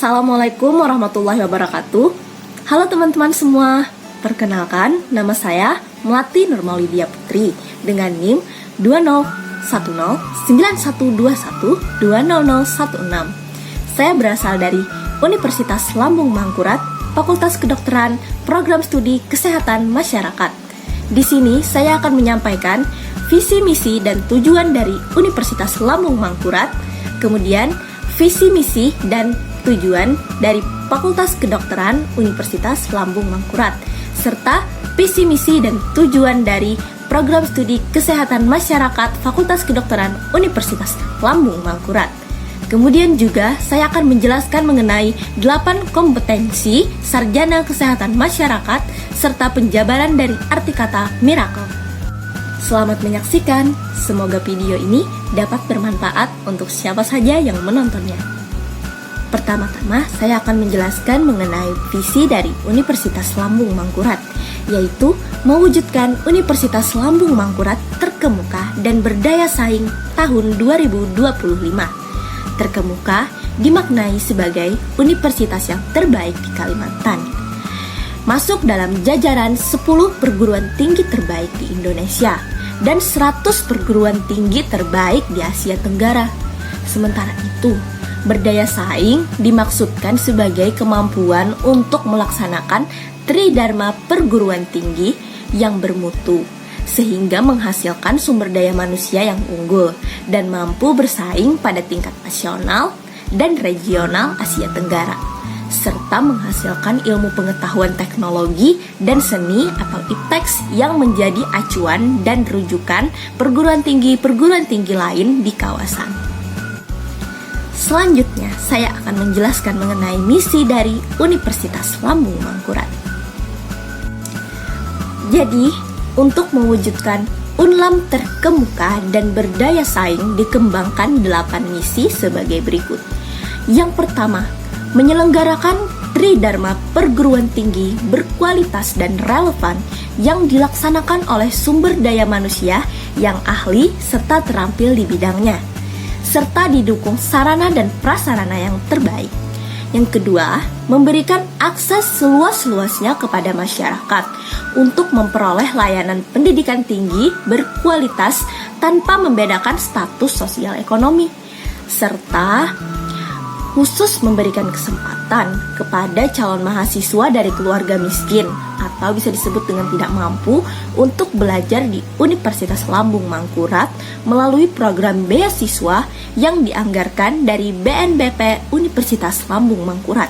Assalamualaikum warahmatullahi wabarakatuh. Halo teman-teman semua. Perkenalkan, nama saya Melati Nurmaulidia Putri dengan NIM 20109121200016. Saya berasal dari Universitas Lambung Mangkurat, Fakultas Kedokteran, Program Studi Kesehatan Masyarakat. Di sini saya akan menyampaikan visi misi dan tujuan dari Universitas Lambung Mangkurat, kemudian visi misi dan tujuan dari Fakultas Kedokteran Universitas Lambung Mangkurat, serta visi misi dan tujuan dari Program Studi Kesehatan Masyarakat Fakultas Kedokteran Universitas Lambung Mangkurat. Kemudian juga saya akan menjelaskan mengenai 8 kompetensi sarjana kesehatan masyarakat serta penjabaran dari arti kata miracle. Selamat menyaksikan, semoga video ini dapat bermanfaat untuk siapa saja yang menontonnya. Pertama-tama, saya akan menjelaskan mengenai visi dari Universitas Lambung Mangkurat, yaitu mewujudkan Universitas Lambung Mangkurat terkemuka dan berdaya saing tahun 2025. Terkemuka dimaknai sebagai universitas yang terbaik di Kalimantan, masuk dalam jajaran 10 perguruan tinggi terbaik di Indonesia dan 100 perguruan tinggi terbaik di Asia Tenggara. Sementara itu, berdaya saing dimaksudkan sebagai kemampuan untuk melaksanakan tridharma perguruan tinggi yang bermutu, sehingga menghasilkan sumber daya manusia yang unggul dan mampu bersaing pada tingkat nasional dan regional Asia Tenggara, serta menghasilkan ilmu pengetahuan teknologi dan seni atau IPTEX yang menjadi acuan dan rujukan perguruan tinggi lain di kawasan. Selanjutnya, saya akan menjelaskan mengenai misi dari Universitas Lambung Mangkurat. Jadi, untuk mewujudkan Unlam terkemuka dan berdaya saing dikembangkan 8 misi sebagai berikut. Yang pertama, menyelenggarakan tridharma perguruan tinggi berkualitas dan relevan yang dilaksanakan oleh sumber daya manusia yang ahli serta terampil di bidangnya, serta didukung sarana dan prasarana yang terbaik. Yang kedua, memberikan akses seluas-luasnya kepada masyarakat untuk memperoleh layanan pendidikan tinggi berkualitas tanpa membedakan status sosial ekonomi, serta khusus memberikan kesempatan kepada calon mahasiswa dari keluarga miskin atau bisa disebut dengan tidak mampu untuk belajar di Universitas Lambung Mangkurat melalui program beasiswa yang dianggarkan dari BNPB Universitas Lambung Mangkurat.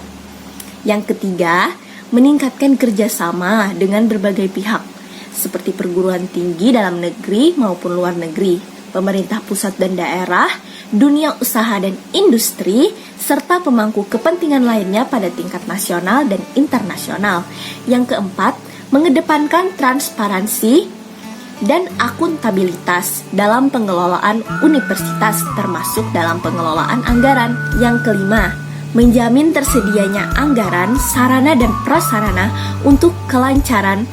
Yang ketiga, meningkatkan kerjasama dengan berbagai pihak seperti perguruan tinggi dalam negeri maupun luar negeri, pemerintah pusat dan daerah, dunia usaha dan industri, serta pemangku kepentingan lainnya pada tingkat nasional dan internasional. Yang keempat, mengedepankan transparansi dan akuntabilitas dalam pengelolaan universitas, termasuk dalam pengelolaan anggaran. Yang kelima, menjamin tersedianya anggaran, sarana dan prasarana untuk kelancaran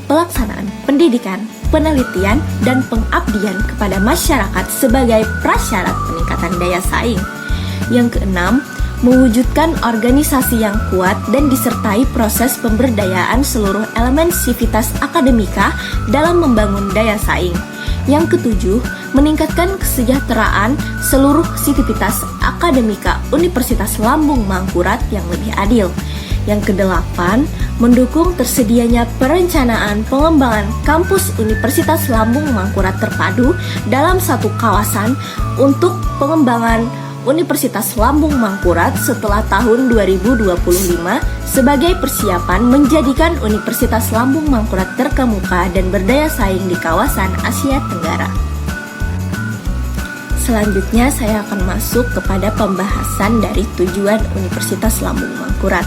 pelaksanaan pendidikan, penelitian, dan pengabdian kepada masyarakat sebagai prasyarat peningkatan daya saing. Yang keenam, mewujudkan organisasi yang kuat dan disertai proses pemberdayaan seluruh elemen sivitas akademika dalam membangun daya saing. Yang ketujuh, meningkatkan kesejahteraan seluruh sivitas akademika Universitas Lambung Mangkurat yang lebih adil. Yang kedelapan, mendukung tersedianya perencanaan pengembangan kampus Universitas Lambung Mangkurat terpadu dalam satu kawasan untuk pengembangan Universitas Lambung Mangkurat setelah tahun 2025 sebagai persiapan menjadikan Universitas Lambung Mangkurat terkemuka dan berdaya saing di kawasan Asia Tenggara. Selanjutnya saya akan masuk kepada pembahasan dari tujuan Universitas Lambung Mangkurat.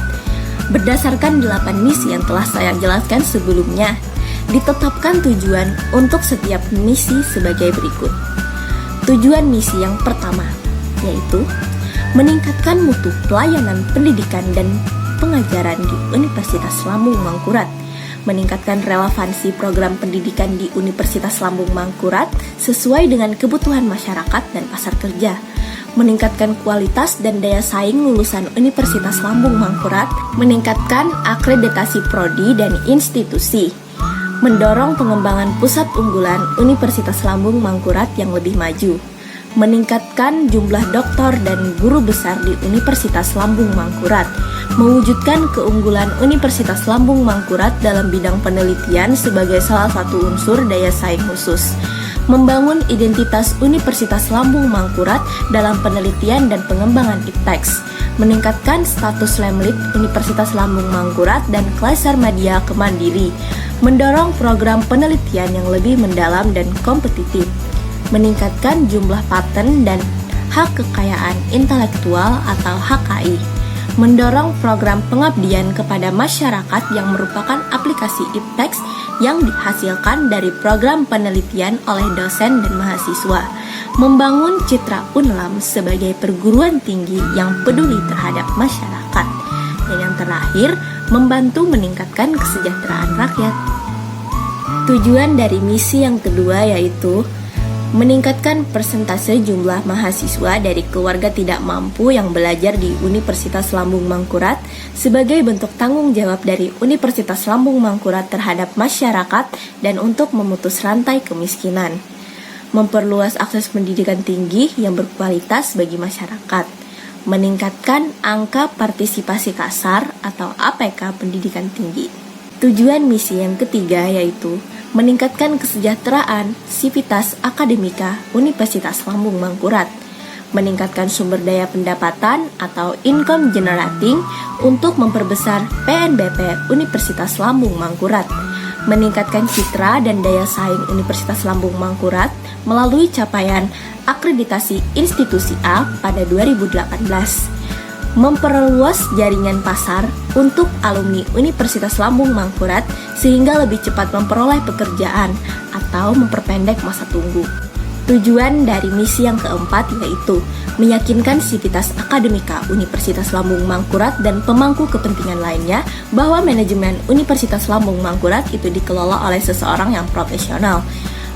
Berdasarkan 8 misi yang telah saya jelaskan sebelumnya, ditetapkan tujuan untuk setiap misi sebagai berikut. Tujuan misi yang pertama yaitu meningkatkan mutu pelayanan pendidikan dan pengajaran di Universitas Lambung Mangkurat, meningkatkan relevansi program pendidikan di Universitas Lambung Mangkurat sesuai dengan kebutuhan masyarakat dan pasar kerja, meningkatkan kualitas dan daya saing lulusan Universitas Lambung Mangkurat, meningkatkan akreditasi prodi dan institusi, mendorong pengembangan pusat unggulan Universitas Lambung Mangkurat yang lebih maju, meningkatkan jumlah doktor dan guru besar di Universitas Lambung Mangkurat, mewujudkan keunggulan Universitas Lambung Mangkurat dalam bidang penelitian sebagai salah satu unsur daya saing khusus, membangun identitas Universitas Lambung Mangkurat dalam penelitian dan pengembangan IPTEX, meningkatkan status Lemlit Universitas Lambung Mangkurat dan Kleser Media Kemandiri, mendorong program penelitian yang lebih mendalam dan kompetitif, meningkatkan jumlah paten dan hak kekayaan intelektual atau HKI, mendorong program pengabdian kepada masyarakat yang merupakan aplikasi IPTEX yang dihasilkan dari program penelitian oleh dosen dan mahasiswa, membangun citra UNLAM sebagai perguruan tinggi yang peduli terhadap masyarakat, dan yang terakhir, membantu meningkatkan kesejahteraan rakyat. Tujuan dari misi yang kedua yaitu meningkatkan persentase jumlah mahasiswa dari keluarga tidak mampu yang belajar di Universitas Lambung Mangkurat sebagai bentuk tanggung jawab dari Universitas Lambung Mangkurat terhadap masyarakat dan untuk memutus rantai kemiskinan, memperluas akses pendidikan tinggi yang berkualitas bagi masyarakat, meningkatkan angka partisipasi kasar atau APK pendidikan tinggi. Tujuan misi yang ketiga yaitu meningkatkan kesejahteraan sivitas akademika Universitas Lambung Mangkurat, meningkatkan sumber daya pendapatan atau income generating untuk memperbesar PNBP Universitas Lambung Mangkurat, meningkatkan citra dan daya saing Universitas Lambung Mangkurat melalui capaian akreditasi institusi A pada 2018, memperluas jaringan pasar untuk alumni Universitas Lambung Mangkurat sehingga lebih cepat memperoleh pekerjaan atau memperpendek masa tunggu. Tujuan dari misi yang keempat yaitu meyakinkan sivitas akademika Universitas Lambung Mangkurat dan pemangku kepentingan lainnya bahwa manajemen Universitas Lambung Mangkurat itu dikelola oleh seseorang yang profesional,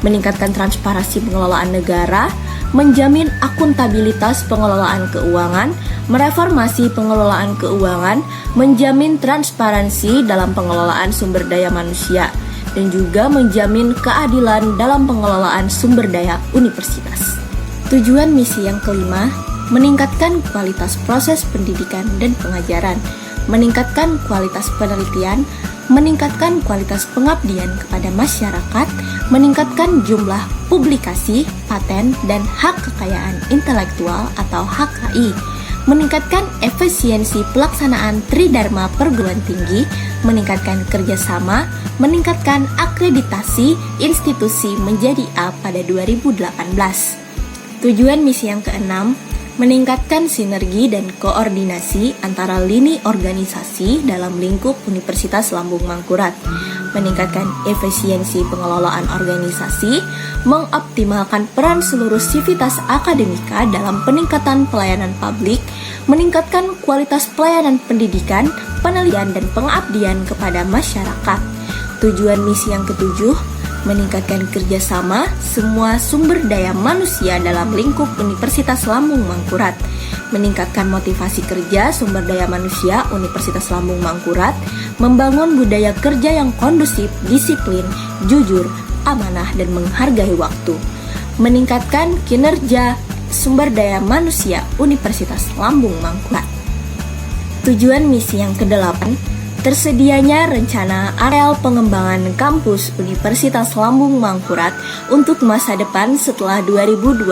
meningkatkan transparansi pengelolaan negara, menjamin akuntabilitas pengelolaan keuangan, mereformasi pengelolaan keuangan, menjamin transparansi dalam pengelolaan sumber daya manusia, dan juga menjamin keadilan dalam pengelolaan sumber daya universitas. Tujuan misi yang kelima, meningkatkan kualitas proses pendidikan dan pengajaran, meningkatkan kualitas penelitian, meningkatkan kualitas pengabdian kepada masyarakat, meningkatkan jumlah publikasi, paten, dan hak kekayaan intelektual atau HKI, meningkatkan efisiensi pelaksanaan Tridharma perguruan tinggi, meningkatkan kerjasama, meningkatkan akreditasi institusi menjadi A pada 2018. Tujuan misi yang keenam, meningkatkan sinergi dan koordinasi antara lini organisasi dalam lingkup Universitas Lambung Mangkurat, meningkatkan efisiensi pengelolaan organisasi, mengoptimalkan peran seluruh sivitas akademika dalam peningkatan pelayanan publik, meningkatkan kualitas pelayanan pendidikan, penelitian, dan pengabdian kepada masyarakat. Tujuan misi yang ketujuh, meningkatkan kerjasama semua sumber daya manusia dalam lingkup Universitas Lambung Mangkurat, meningkatkan motivasi kerja sumber daya manusia Universitas Lambung Mangkurat, membangun budaya kerja yang kondusif, disiplin, jujur, amanah, dan menghargai waktu, meningkatkan kinerja sumber daya manusia Universitas Lambung Mangkurat. Tujuan misi yang kedelapan, tersedianya rencana areal pengembangan kampus Universitas Lambung Mangkurat untuk masa depan setelah 2025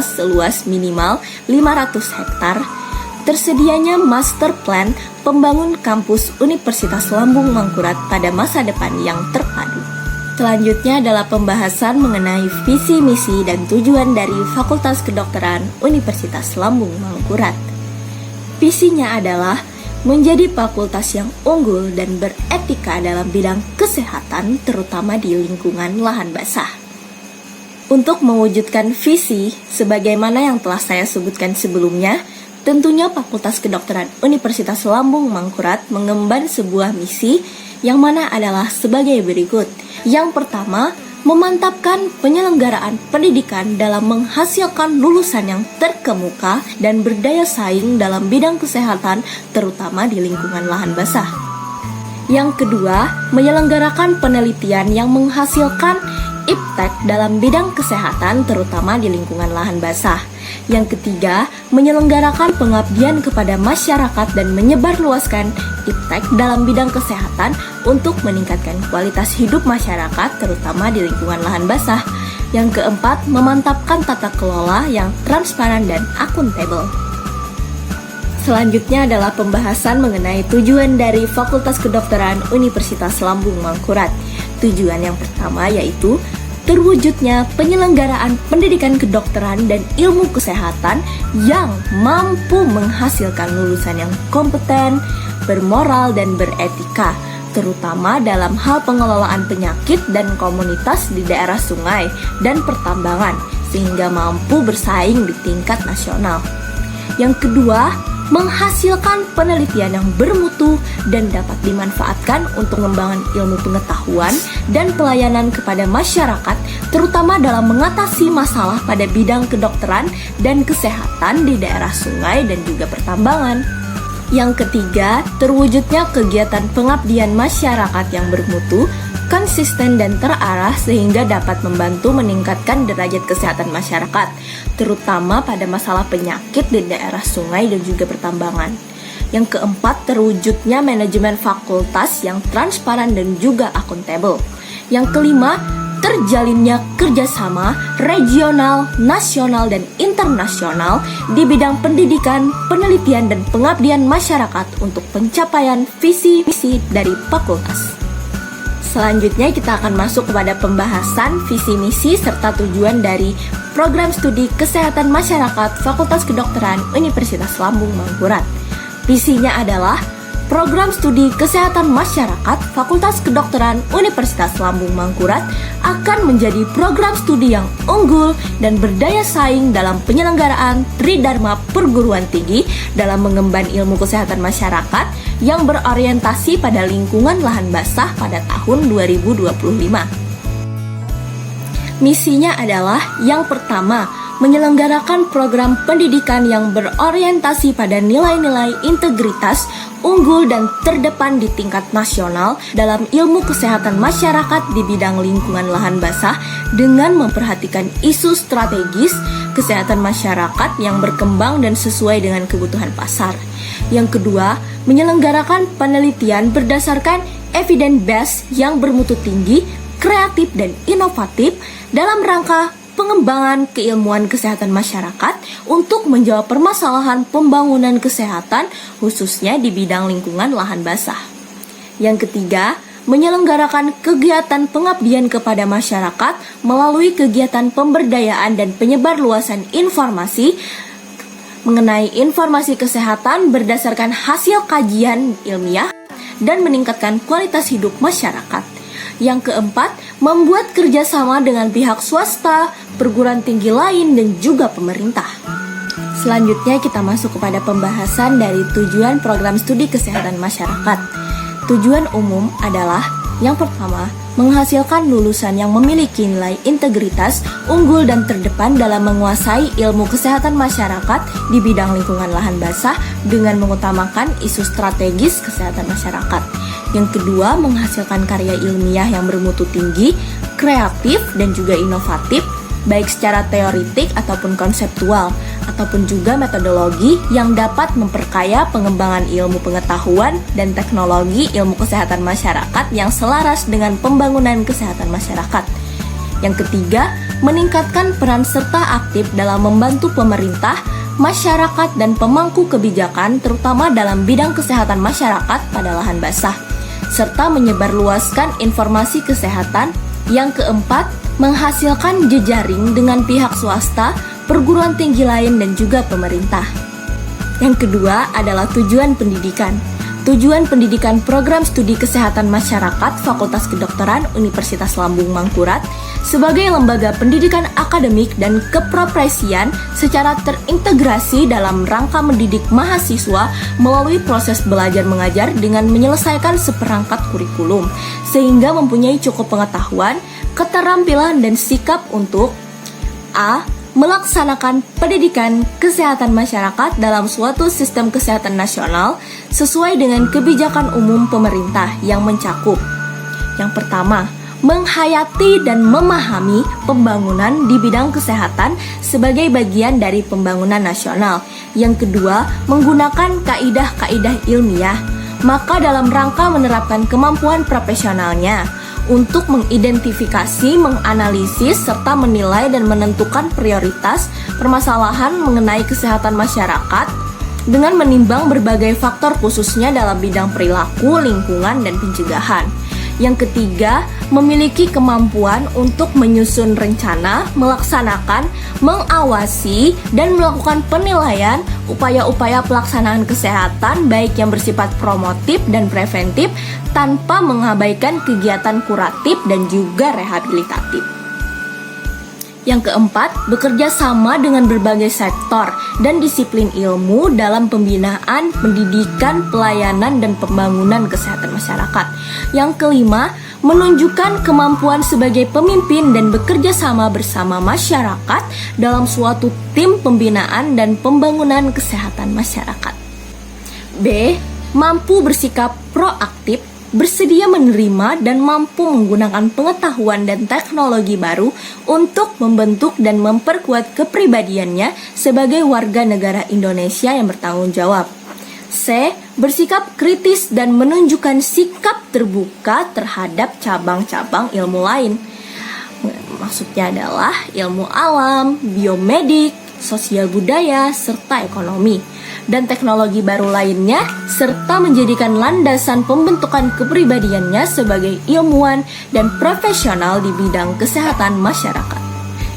seluas minimal 500 hektar, tersedianya master plan pembangun kampus Universitas Lambung Mangkurat pada masa depan yang terpadu. Selanjutnya adalah pembahasan mengenai visi, misi, dan tujuan dari Fakultas Kedokteran Universitas Lambung Mangkurat. Visinya adalah menjadi fakultas yang unggul dan beretika dalam bidang kesehatan, terutama di lingkungan lahan basah. Untuk mewujudkan visi, sebagaimana yang telah saya sebutkan sebelumnya, tentunya Fakultas Kedokteran Universitas Lambung Mangkurat mengemban sebuah misi yang mana adalah sebagai berikut. Yang pertama, memantapkan penyelenggaraan pendidikan dalam menghasilkan lulusan yang terkemuka dan berdaya saing dalam bidang kesehatan, terutama di lingkungan lahan basah. Yang kedua, menyelenggarakan penelitian yang menghasilkan iptek dalam bidang kesehatan, terutama di lingkungan lahan basah. Yang ketiga, menyelenggarakan pengabdian kepada masyarakat dan menyebarluaskan iptek dalam bidang kesehatan untuk meningkatkan kualitas hidup masyarakat, terutama di lingkungan lahan basah. Yang keempat, memantapkan tata kelola yang transparan dan akuntabel. Selanjutnya adalah pembahasan mengenai tujuan dari Fakultas Kedokteran Universitas Lambung Mangkurat. Tujuan yang pertama yaitu terwujudnya penyelenggaraan pendidikan kedokteran dan ilmu kesehatan yang mampu menghasilkan lulusan yang kompeten, bermoral, dan beretika, terutama dalam hal pengelolaan penyakit dan komunitas di daerah sungai dan pertambangan, sehingga mampu bersaing di tingkat nasional. Yang kedua, menghasilkan penelitian yang bermutu dan dapat dimanfaatkan untuk mengembangkan ilmu pengetahuan dan pelayanan kepada masyarakat, terutama dalam mengatasi masalah pada bidang kedokteran dan kesehatan di daerah sungai dan juga pertambangan. Yang ketiga, terwujudnya kegiatan pengabdian masyarakat yang bermutu, konsisten dan terarah sehingga dapat membantu meningkatkan derajat kesehatan masyarakat, terutama pada masalah penyakit di daerah sungai dan juga pertambangan. Yang keempat, terwujudnya manajemen fakultas yang transparan dan juga akuntabel. Yang kelima, terjalinnya kerjasama regional, nasional, dan internasional di bidang pendidikan, penelitian, dan pengabdian masyarakat untuk pencapaian visi-misi dari fakultas. Selanjutnya kita akan masuk kepada pembahasan visi misi serta tujuan dari Program Studi Kesehatan Masyarakat Fakultas Kedokteran Universitas Lambung Mangkurat. Visinya adalah Program Studi Kesehatan Masyarakat Fakultas Kedokteran Universitas Lambung Mangkurat akan menjadi program studi yang unggul dan berdaya saing dalam penyelenggaraan Tridharma Perguruan Tinggi dalam mengemban ilmu kesehatan masyarakat yang berorientasi pada lingkungan lahan basah pada tahun 2025. Misinya adalah yang pertama, menyelenggarakan program pendidikan yang berorientasi pada nilai-nilai integritas, unggul dan terdepan di tingkat nasional dalam ilmu kesehatan masyarakat di bidang lingkungan lahan basah dengan memperhatikan isu strategis kesehatan masyarakat yang berkembang dan sesuai dengan kebutuhan pasar. Yang kedua, menyelenggarakan penelitian berdasarkan evidence base yang bermutu tinggi, kreatif dan inovatif dalam rangka pengembangan keilmuan kesehatan masyarakat untuk menjawab permasalahan pembangunan kesehatan khususnya di bidang lingkungan lahan basah. Yang ketiga, menyelenggarakan kegiatan pengabdian kepada masyarakat melalui kegiatan pemberdayaan dan penyebarluasan informasi mengenai informasi kesehatan berdasarkan hasil kajian ilmiah dan meningkatkan kualitas hidup masyarakat. Yang keempat, membuat kerjasama dengan pihak swasta, perguruan tinggi lain, dan juga pemerintah. Selanjutnya kita masuk kepada pembahasan dari tujuan program studi kesehatan masyarakat. Tujuan umum adalah yang pertama, menghasilkan lulusan yang memiliki nilai integritas, unggul dan terdepan dalam menguasai ilmu kesehatan masyarakat di bidang lingkungan lahan basah dengan mengutamakan isu strategis kesehatan masyarakat. Yang kedua, menghasilkan karya ilmiah yang bermutu tinggi, kreatif dan juga inovatif, baik secara teoritik ataupun konseptual, ataupun juga metodologi yang dapat memperkaya pengembangan ilmu pengetahuan dan teknologi ilmu kesehatan masyarakat yang selaras dengan pembangunan kesehatan masyarakat. Yang ketiga, meningkatkan peran serta aktif dalam membantu pemerintah, masyarakat, dan pemangku kebijakan terutama dalam bidang kesehatan masyarakat pada lahan basah, serta menyebarluaskan informasi kesehatan Yang keempat, menghasilkan jejaring dengan pihak swasta, perguruan tinggi lain, dan juga pemerintah. Yang kedua adalah tujuan pendidikan. Tujuan pendidikan program studi kesehatan masyarakat Fakultas Kedokteran Universitas Lambung Mangkurat sebagai lembaga pendidikan akademik dan keprofesian secara terintegrasi dalam rangka mendidik mahasiswa melalui proses belajar mengajar dengan menyelesaikan seperangkat kurikulum sehingga mempunyai cukup pengetahuan, keterampilan, dan sikap untuk A. Melaksanakan pendidikan kesehatan masyarakat dalam suatu sistem kesehatan nasional sesuai dengan kebijakan umum pemerintah yang mencakup. Yang pertama, menghayati dan memahami pembangunan di bidang kesehatan sebagai bagian dari pembangunan nasional. Yang kedua, menggunakan kaidah-kaidah ilmiah, maka dalam rangka menerapkan kemampuan profesionalnya untuk mengidentifikasi, menganalisis, serta menilai dan menentukan prioritas permasalahan mengenai kesehatan masyarakat dengan menimbang berbagai faktor khususnya dalam bidang perilaku, lingkungan, dan pencegahan. Yang ketiga, memiliki kemampuan untuk menyusun rencana, melaksanakan, mengawasi, dan melakukan penilaian upaya-upaya pelaksanaan kesehatan baik yang bersifat promotif dan preventif tanpa mengabaikan kegiatan kuratif dan juga rehabilitatif. Yang keempat, bekerja sama dengan berbagai sektor dan disiplin ilmu dalam pembinaan, pendidikan, pelayanan, dan pembangunan kesehatan masyarakat. Yang kelima, menunjukkan kemampuan sebagai pemimpin dan bekerja sama bersama masyarakat dalam suatu tim pembinaan dan pembangunan kesehatan masyarakat. B. Mampu bersikap proaktif, bersedia menerima dan mampu menggunakan pengetahuan dan teknologi baru untuk membentuk dan memperkuat kepribadiannya sebagai warga negara Indonesia yang bertanggung jawab. C. Bersikap kritis dan menunjukkan sikap terbuka terhadap cabang-cabang ilmu lain. Maksudnya adalah ilmu alam, biomedik, sosial budaya, serta ekonomi dan teknologi baru lainnya, serta menjadikan landasan pembentukan kepribadiannya sebagai ilmuwan dan profesional di bidang kesehatan masyarakat.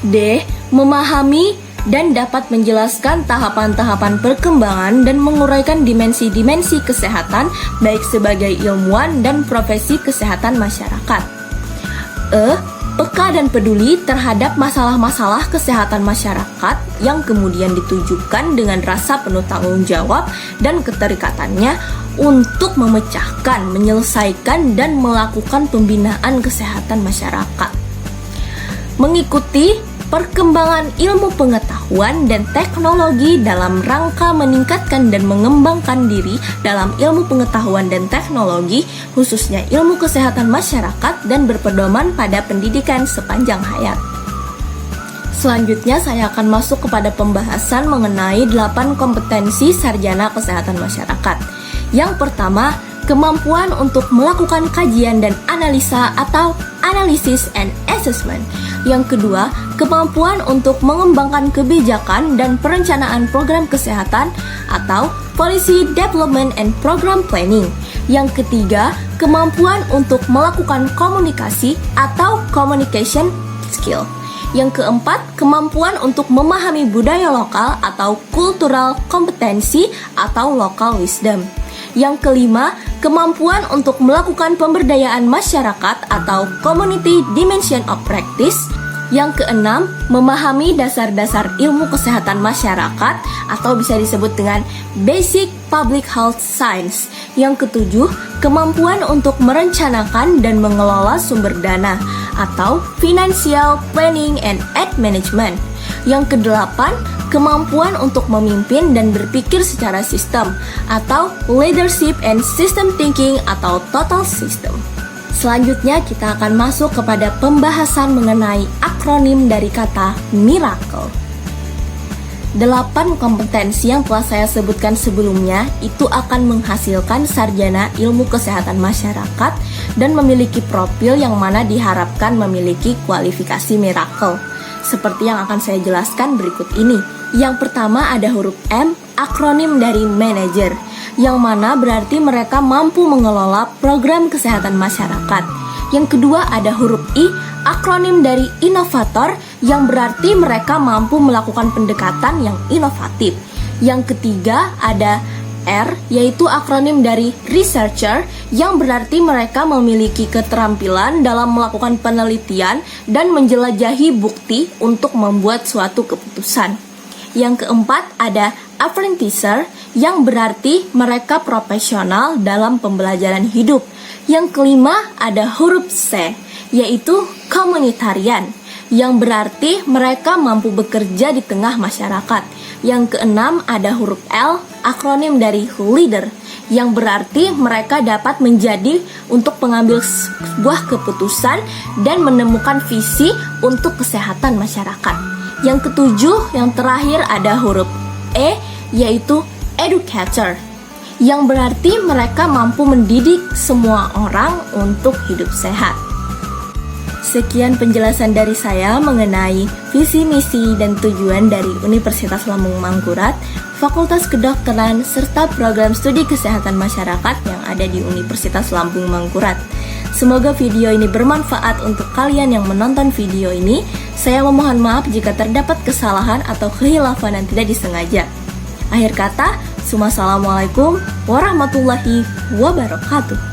D. Memahami dan dapat menjelaskan tahapan-tahapan perkembangan dan menguraikan dimensi-dimensi kesehatan baik sebagai ilmuwan dan profesi kesehatan masyarakat. E. Peka dan peduli terhadap masalah-masalah kesehatan masyarakat yang kemudian ditujukan dengan rasa penuh tanggung jawab dan keterikatannya untuk memecahkan, menyelesaikan, dan melakukan pembinaan kesehatan masyarakat. Mengikuti perkembangan ilmu pengetahuan dan teknologi dalam rangka meningkatkan dan mengembangkan diri dalam ilmu pengetahuan dan teknologi, khususnya ilmu kesehatan masyarakat dan berpedoman pada pendidikan sepanjang hayat. Selanjutnya saya akan masuk kepada pembahasan mengenai 8 kompetensi sarjana kesehatan masyarakat. Yang pertama, kemampuan untuk melakukan kajian dan analisa atau analysis and assessment. Yang kedua, kemampuan untuk mengembangkan kebijakan dan perencanaan program kesehatan atau policy development and program planning. Yang ketiga, kemampuan untuk melakukan komunikasi atau communication skill. Yang keempat, kemampuan untuk memahami budaya lokal atau cultural kompetensi atau local wisdom. Yang kelima, kemampuan untuk melakukan pemberdayaan masyarakat atau community dimension of practice. Yang keenam, memahami dasar-dasar ilmu kesehatan masyarakat atau bisa disebut dengan basic public health science. Yang ketujuh, kemampuan untuk merencanakan dan mengelola sumber dana atau financial planning and ad management. Yang kedelapan, kemampuan untuk memimpin dan berpikir secara sistem atau leadership and system thinking atau total system. Selanjutnya kita akan masuk kepada pembahasan mengenai akronim dari kata miracle. 8 kompetensi yang telah saya sebutkan sebelumnya itu akan menghasilkan sarjana ilmu kesehatan masyarakat dan memiliki profil yang mana diharapkan memiliki kualifikasi miracle. Seperti yang akan saya jelaskan berikut ini. Yang pertama ada huruf M, akronim dari manager, yang mana berarti mereka mampu mengelola program kesehatan masyarakat. Yang kedua ada huruf I, akronim dari inovator yang berarti mereka mampu melakukan pendekatan yang inovatif. Yang ketiga ada R, yaitu akronim dari researcher yang berarti mereka memiliki keterampilan dalam melakukan penelitian dan menjelajahi bukti untuk membuat suatu keputusan. Yang keempat ada apprenticer yang berarti mereka profesional dalam pembelajaran hidup. Yang kelima ada huruf C, yaitu komunitarian yang berarti mereka mampu bekerja di tengah masyarakat. Yang keenam ada huruf L, akronim dari leader yang berarti mereka dapat menjadi untuk pengambil sebuah keputusan dan menemukan visi untuk kesehatan masyarakat. Yang ketujuh, yang terakhir ada huruf E, yaitu educator yang berarti mereka mampu mendidik semua orang untuk hidup sehat. Sekian penjelasan dari saya mengenai visi, misi, dan tujuan dari Universitas Lambung Mangkurat, Fakultas Kedokteran, serta program studi kesehatan masyarakat yang ada di Universitas Lambung Mangkurat. Semoga video ini bermanfaat untuk kalian yang menonton video ini. Saya memohon maaf jika terdapat kesalahan atau khilafan yang tidak disengaja. Akhir kata, Assalamualaikum warahmatullahi wabarakatuh.